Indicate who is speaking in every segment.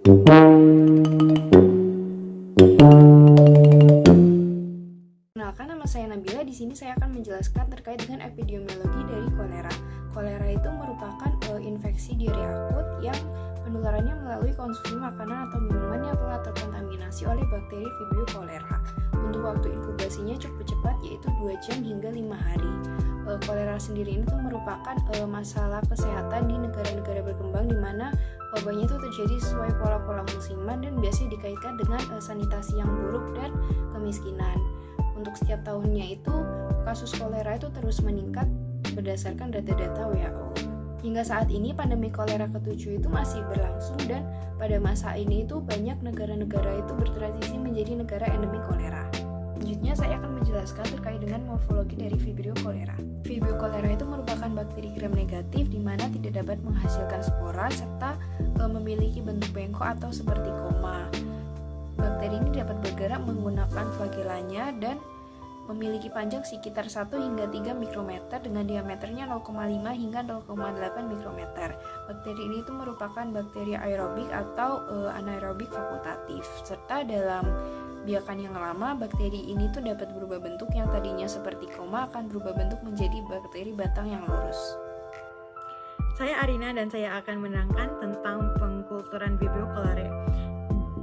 Speaker 1: Kenalkan, nama saya Nabila. Di sini saya akan menjelaskan terkait dengan epidemiologi dari kolera. Kolera itu merupakan infeksi diare akut yang penularannya melalui konsumsi makanan atau minuman yang telah terkontaminasi oleh bakteri Vibrio cholerae. Untuk waktu inkubasinya cukup cepat, yaitu 2 jam hingga 5 hari. Kolera sendiri ini tuh merupakan masalah kesehatan di negara-negara berkembang di mana wabahnya itu terjadi sesuai pola-pola musiman dan biasanya dikaitkan dengan sanitasi yang buruk dan kemiskinan. Untuk setiap tahunnya itu kasus kolera itu terus meningkat berdasarkan data-data WHO. Hingga saat ini pandemi kolera ke-7 itu masih berlangsung dan pada masa ini itu banyak negara-negara itu bertransisi menjadi negara endemi kolera. Selanjutnya saya akan menjelaskan terkait dengan morfologi dari Vibrio cholerae. Vibrio cholerae itu merupakan bakteri gram negatif di mana tidak dapat menghasilkan spora serta memiliki bentuk bengkok atau seperti koma. Bakteri ini dapat bergerak menggunakan flagellanya dan memiliki panjang sekitar 1 hingga 3 mikrometer dengan diameternya 0,5 hingga 0,8 mikrometer. Bakteri ini itu merupakan bakteri aerobik atau anaerobik fakultatif, serta dalam biakan yang lama, bakteri ini tuh dapat berubah bentuk yang tadinya seperti koma akan berubah bentuk menjadi bakteri batang yang lurus.
Speaker 2: Saya Arina dan saya akan menerangkan tentang pengkulturan Vibrio cholerae.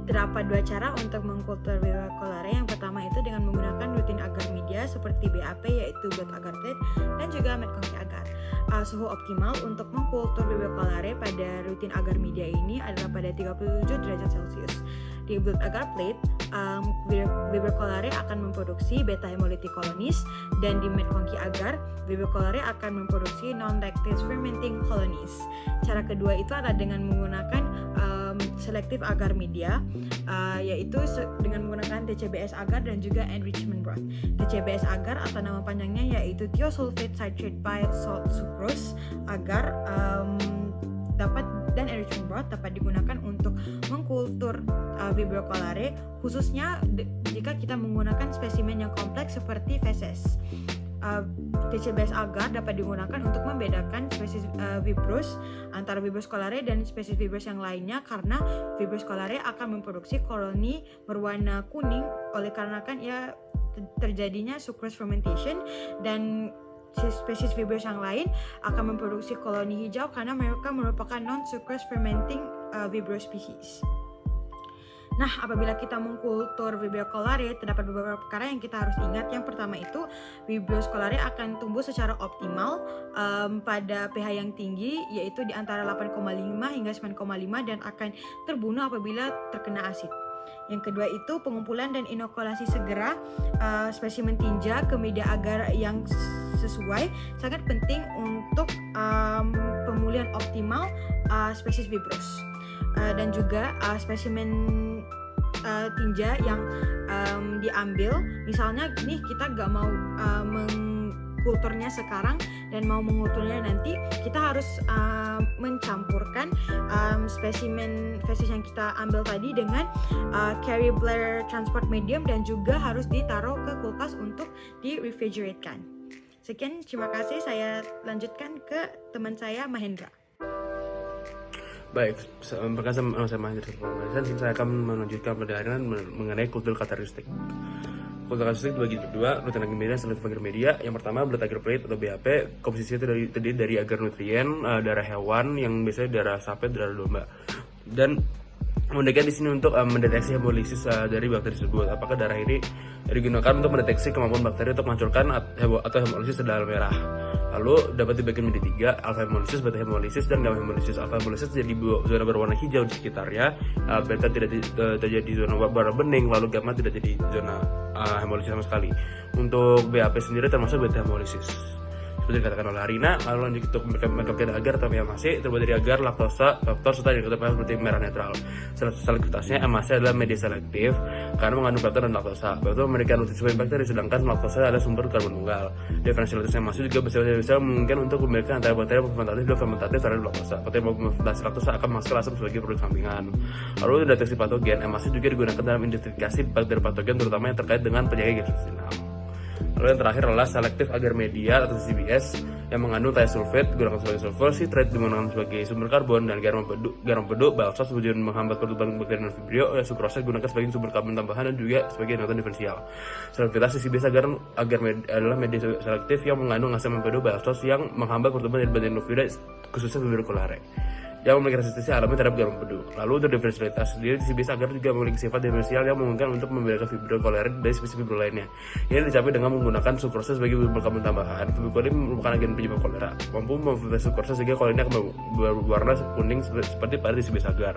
Speaker 2: Terdapat 2 cara untuk mengkultur Vibrio cholerae. Yang pertama itu dengan menggunakan rutin agar media seperti BAP, yaitu blood agar plate, dan juga Medconsci agar. Suhu optimal untuk mengkultur Vibrio cholerae pada rutin agar media ini adalah pada 37 derajat Celcius. Di blood agar plate, Vibrio cholerae akan memproduksi beta hemolytic colonies, dan di Medconsci agar, Vibrio cholerae akan memproduksi non-lactase fermenting colonies. Cara kedua itu adalah dengan menggunakan selective agar media, yaitu dengan menggunakan TCBS agar dan juga enrichment broth. TCBS agar atau nama panjangnya yaitu thiosulfate citrate bile salt sucrose agar dan enrichment broth dapat digunakan untuk mengkultur Vibrio cholerae, khususnya jika kita menggunakan spesimen yang kompleks seperti feses. TCBS agar dapat digunakan untuk membedakan spesies Vibrus antara Vibrus cholerae dan spesies Vibrus yang lainnya, karena Vibrus cholerae akan memproduksi koloni berwarna kuning oleh karenakan terjadinya sucrose fermentation, dan spesies Vibrus yang lain akan memproduksi koloni hijau karena mereka merupakan non-sucrose fermenting Vibrus species. Nah, apabila kita mengkultur Vibrio cholerae, terdapat beberapa perkara yang kita harus ingat. Yang pertama itu, Vibrio cholerae akan tumbuh secara optimal pada pH yang tinggi, yaitu di antara 8,5 hingga 9,5, dan akan terbunuh apabila terkena asid. Yang kedua itu, pengumpulan dan inokulasi segera spesimen tinja ke media agar yang sesuai sangat penting untuk pemulihan optimal spesies Vibrus. Dan juga spesimen tinja yang diambil, misalnya nih kita gak mau mengkulturnya sekarang dan mau mengkulturnya nanti, kita harus mencampurkan spesimen fesis yang kita ambil tadi dengan Carrier Blair transport medium, dan juga harus ditaruh ke kulkas untuk di refrigeratekan. Sekian, terima kasih. Saya lanjutkan ke teman saya Mahendra.
Speaker 3: Baik, perkenalkan saya Mahendra. Saya akan melanjutkan pelajaran mengenai kultur karakteristik. Kultur karakteristik dibagi dua, rutin agar media dan selektif agar media. Yang pertama, blood agar plate atau BAP. Komposisinya terdiri dari agar nutrien, darah hewan yang biasanya darah sapi, darah domba. Dan kemudian di sini untuk mendeteksi hemolisis dari bakteri tersebut. Apakah darah ini digunakan untuk mendeteksi kemampuan bakteri untuk menghancurkan atau hemolisis darah merah. Lalu dapat dibagi menjadi 3, alpha hemolisis, beta hemolisis, dan gamma hemolisis. Alpha hemolisis jadi zona berwarna hijau di sekitarnya, beta tidak terjadi zona warna bening, lalu gamma tidak jadi zona hemolisis sama sekali. Untuk BAP sendiri termasuk beta hemolisis. Seperti dikatakan oleh Arina, lalu lanjut untuk Medconsci agar atau MAC terbuat dari agar, laktosa, faktor, serta yang diketahui seperti merah netral. Selektivitasnya MAC adalah media selektif karena mengandung faktor dan laktosa. Faktor memberikan nutrisi bakteri, sedangkan laktosa adalah sumber karbon tunggal. Diferensialitas MAC juga bisa memungkinkan untuk membedakan antara bakteri fermentatif dan fermentatif terhadap laktosa. Bakteri fermentasi laktosa akan menghasilkan asam sebagai produk sampingan. Lalu deteksi patogen, MAC juga digunakan dalam identifikasi bakteri patogen, terutama yang terkait dengan penjaga gastrointestinal. Lalu yang terakhir adalah selective agar media atau CBS. yang mengandung thiosulfate digunakan sebagai sulfur, citrate digunakan sebagai sumber karbon, dan garam pedu, balsos tujuan menghambat pertumbuhan bakteri dan vibrio, sukrose digunakan sebagai sumber karbon tambahan dan juga sebagai nitrogen diferensial. Selektivitas CCBase adalah media selektif yang mengandung asam empedu balsos yang menghambat pertumbuhan dari bakteri dan khususnya Vibrio cholerae yang memiliki resistensi alami terhadap garam pedu. Lalu untuk diferensialitas sendiri, CCBase agar juga memiliki sifat diferensial yang memungkinkan untuk membedakan Vibrio cholerae dari spesies Vibrio lainnya. Ini dicapai dengan menggunakan sukrose sebagai sumber karbon tambahan. Vibrio cholerae merupakan agen penyebab kolera, mampu memfiltrasi sukrose sehingga kolera akan berwarna kuning seperti pada CCBase agar.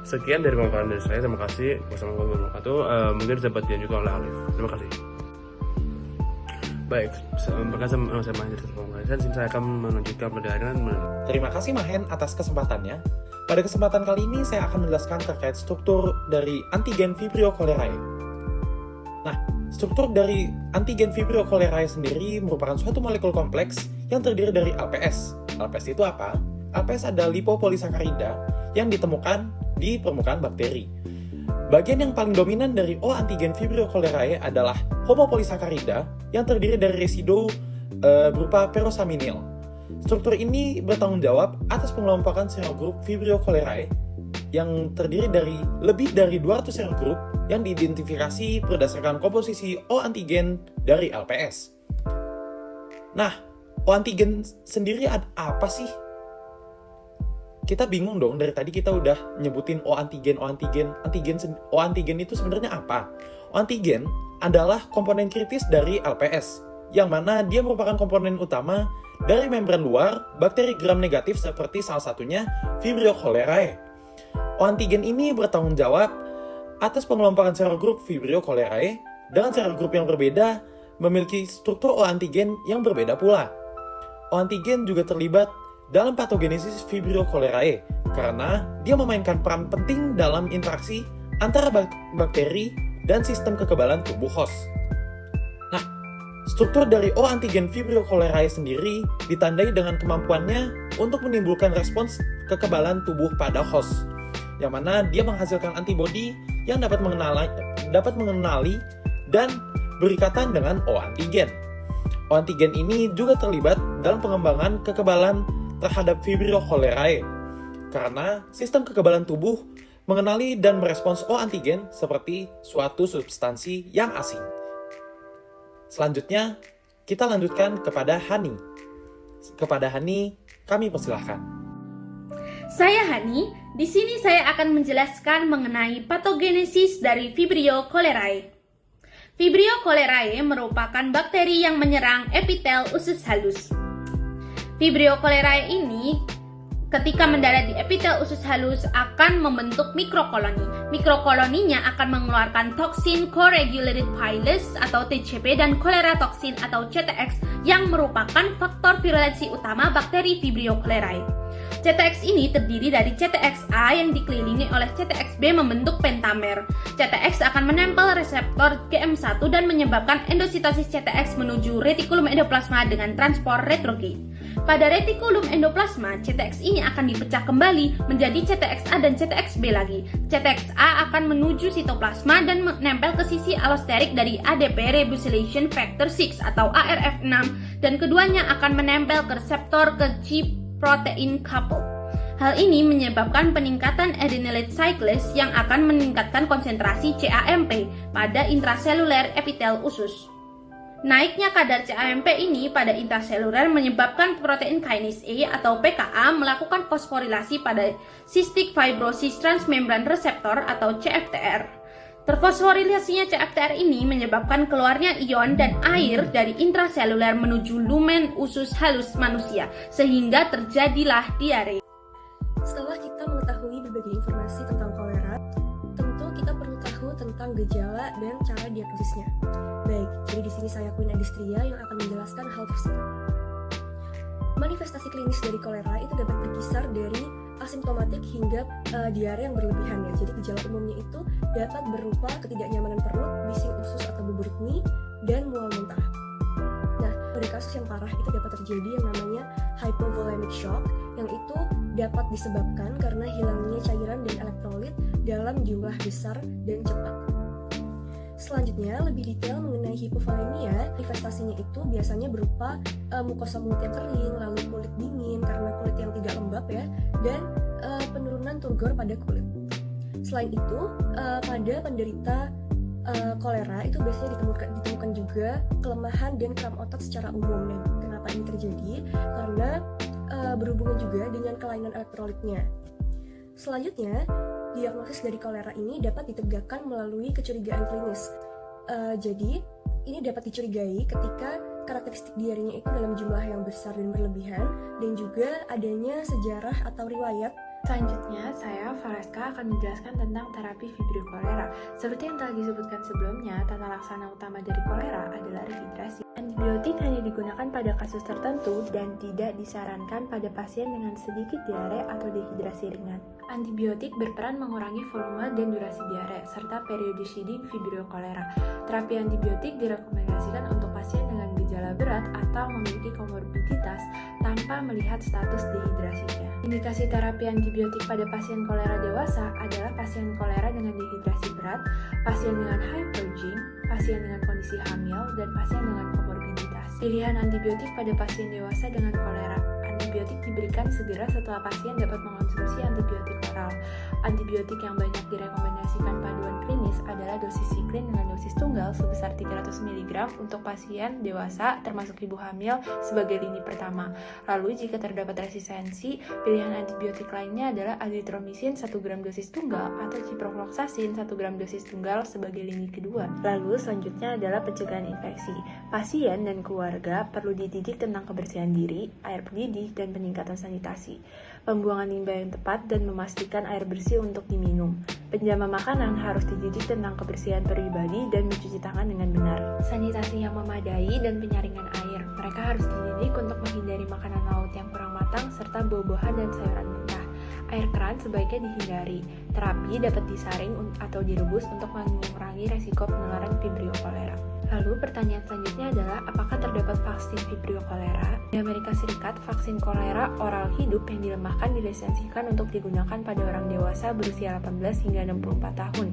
Speaker 3: Sekian dari pemaparan dari saya. Terima kasih. Wassalamualaikum warahmatullahi wabarakatuh. Mungkin dapat dilanjutkan oleh Alif. Terima kasih. Baik, saya Mahen dari Pembangunan. Saya akan menunjukkan perdana.
Speaker 4: Terima kasih Mahen atas kesempatannya. Pada kesempatan kali ini saya akan menjelaskan terkait struktur dari antigen Vibrio cholerae. Nah, struktur dari antigen Vibrio cholerae sendiri merupakan suatu molekul kompleks yang terdiri dari LPS. LPS itu apa? LPS adalah lipopolisakarida yang ditemukan di permukaan bakteri. Bagian yang paling dominan dari O antigen Vibrio cholerae adalah homopolisakarida yang terdiri dari residu berupa perosaminil. Struktur ini bertanggung jawab atas pengelompokan serogrup Vibrio cholerae yang terdiri dari lebih dari 200 serogrup yang diidentifikasi berdasarkan komposisi O antigen dari LPS. Nah, O antigen sendiri apa sih? Kita bingung dong, dari tadi kita udah nyebutin O antigen itu sebenarnya apa? O antigen adalah komponen kritis dari LPS, yang mana dia merupakan komponen utama dari membran luar bakteri gram negatif seperti salah satunya Vibrio cholerae. O antigen ini bertanggung jawab atas pengelompokan serogrup Vibrio cholerae dengan serogrup yang berbeda memiliki struktur O antigen yang berbeda pula. O antigen juga terlibat dalam patogenesis Vibrio cholerae karena dia memainkan peran penting dalam interaksi antara bakteri dan sistem kekebalan tubuh host. Nah, struktur dari O antigen Vibrio cholerae sendiri ditandai dengan kemampuannya untuk menimbulkan respons kekebalan tubuh pada host, yang mana dia menghasilkan antibodi yang dapat mengenali dan berikatan dengan O antigen. O antigen ini juga terlibat dalam pengembangan kekebalan terhadap Vibrio cholerae karena sistem kekebalan tubuh mengenali dan merespons O antigen seperti suatu substansi yang asing. Selanjutnya, kita lanjutkan kepada Hani. Kepada Hani, kami persilahkan.
Speaker 5: Saya Hani, di sini saya akan menjelaskan mengenai patogenesis dari Vibrio cholerae. Vibrio cholerae merupakan bakteri yang menyerang epitel usus halus. Vibrio cholerae ini ketika mendarat di epitel usus halus akan membentuk mikrokoloni. Mikrokoloninya akan mengeluarkan toksin co-regulated pilus atau TCP dan cholera toksin atau CTX yang merupakan faktor virulensi utama bakteri Vibrio cholerae. CTX ini terdiri dari CTX-A yang dikelilingi oleh CTX-B membentuk pentamer. CTX akan menempel reseptor GM1 dan menyebabkan endositosis CTX menuju retikulum endoplasma dengan transport retrograde. Pada retikulum endoplasma, CTX ini akan dipecah kembali menjadi CTX-A dan CTX-B lagi. CTX-A akan menuju sitoplasma dan menempel ke sisi allosterik dari ADP Ribosylation Factor 6 atau ARF6 dan keduanya akan menempel ke reseptor ke G-protein couple. Hal ini menyebabkan peningkatan adenylate cyclase yang akan meningkatkan konsentrasi CAMP pada intraseluler epitel usus. Naiknya kadar CAMP ini pada intraseluler menyebabkan protein kinase A atau PKA melakukan fosforilasi pada cystic fibrosis transmembran receptor atau CFTR. Terfosforilasinya CFTR ini menyebabkan keluarnya ion dan air dari intraseluler menuju lumen usus halus manusia, sehingga terjadilah diare.
Speaker 6: Setelah kita mengetahui berbagai informasi tentang kolera, tentu kita perlu tahu tentang gejala dan cara diagnosisnya. Baik, jadi di sini saya Queen Adistria yang akan menjelaskan hal tersebut. Manifestasi klinis dari kolera itu dapat berkisar dari asimptomatik hingga diare yang berlebihan ya. Jadi gejala umumnya itu dapat berupa ketidaknyamanan perut, bising usus atau bubur mie, dan mual muntah. Nah, pada kasus yang parah itu dapat terjadi yang namanya hypovolemic shock, yang itu dapat disebabkan karena hilangnya cairan dan elektrolit dalam jumlah besar dan cepat. Selanjutnya, lebih detail mengenai hipovolemia, manifestasinya itu biasanya berupa mukosa mulut yang kering, lalu kulit dingin karena kulit yang tidak lembab ya, dan penurunan turgor pada kulit. Selain itu, pada penderita kolera itu biasanya ditemukan juga kelemahan dan kram otot secara umum. Dan kenapa ini terjadi? Karena berhubungan juga dengan kelainan elektrolitnya. Selanjutnya, diagnosis dari kolera ini dapat ditegakkan melalui kecurigaan klinis. Jadi, ini dapat dicurigai ketika karakteristik diarenya itu dalam jumlah yang besar dan berlebihan, dan juga adanya sejarah atau riwayat.
Speaker 1: Selanjutnya, saya Valeska akan menjelaskan tentang terapi Vibrio kolera. Seperti yang telah disebutkan sebelumnya, tata laksana utama dari kolera adalah rehidrasi. Antibiotik hanya digunakan pada kasus tertentu dan tidak disarankan pada pasien dengan sedikit diare atau dehidrasi ringan. Antibiotik berperan mengurangi volume dan durasi diare, serta periode shedding Vibrio kolera. Terapi antibiotik direkomendasikan untuk pasien dengan gejala berat atau memiliki komorbiditas tanpa melihat status dehidrasinya. Indikasi terapi antibiotik pada pasien kolera dewasa adalah pasien kolera dengan dehidrasi berat, pasien dengan hyperging, pasien dengan kondisi hamil, dan pasien dengan komorbiditas. Pilihan antibiotik pada pasien dewasa dengan kolera. Antibiotik diberikan segera setelah pasien dapat mengonsumsi antibiotik oral. Antibiotik yang banyak direkomendasikan paduan klinis adalah dosis siklin dengan dosis tunggal sebesar 300 mg untuk pasien dewasa termasuk ibu hamil sebagai lini pertama. Lalu jika terdapat resistensi, pilihan antibiotik lainnya adalah azitromisin 1 gram dosis tunggal atau ciprofloxacin 1 gram dosis tunggal sebagai lini kedua. Lalu selanjutnya adalah pencegahan infeksi. Pasien dan keluarga perlu dididik tentang kebersihan diri, air mendidih, dan peningkatan sanitasi. Pembuangan limbah yang tepat dan memastikan air bersih untuk diminum. Penjama makanan harus dididik tentang kebersihan pribadi dan mencuci tangan dengan benar. Sanitasi yang memadai dan penyaringan air. Mereka harus dididik untuk menghindari makanan laut yang kurang matang serta buah-buahan dan sayuran mentah. Air keran sebaiknya dihindari. Terapi dapat disaring atau direbus untuk mengurangi resiko penularan Vibrio kolera. Lalu pertanyaan selanjutnya adalah apakah terdapat vaksin Vibrio kolera? Di Amerika Serikat, vaksin kolera oral hidup yang dilemahkan dilisensikan untuk digunakan pada orang dewasa berusia 18 hingga 64 tahun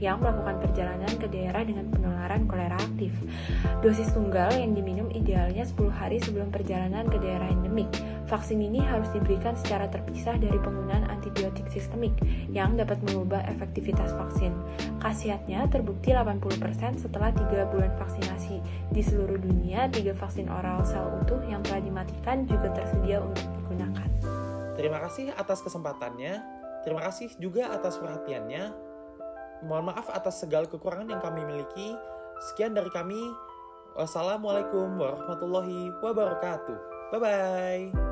Speaker 1: yang melakukan perjalanan ke daerah dengan penularan kolera aktif. Dosis tunggal yang diminum idealnya 10 hari sebelum perjalanan ke daerah endemik. Vaksin ini harus diberikan secara terpisah dari penggunaan antibiotik sistemik yang dapat mengubah efektivitas vaksin. Khasiatnya terbukti 80% setelah 3 bulan vaksinasi. Di seluruh dunia, 3 vaksin oral sel utuh yang telah dimatikan juga tersedia untuk digunakan.
Speaker 4: Terima kasih atas kesempatannya. Terima kasih juga atas perhatiannya. Mohon maaf atas segala kekurangan yang kami miliki. Sekian dari kami. Wassalamualaikum warahmatullahi wabarakatuh. Bye-bye.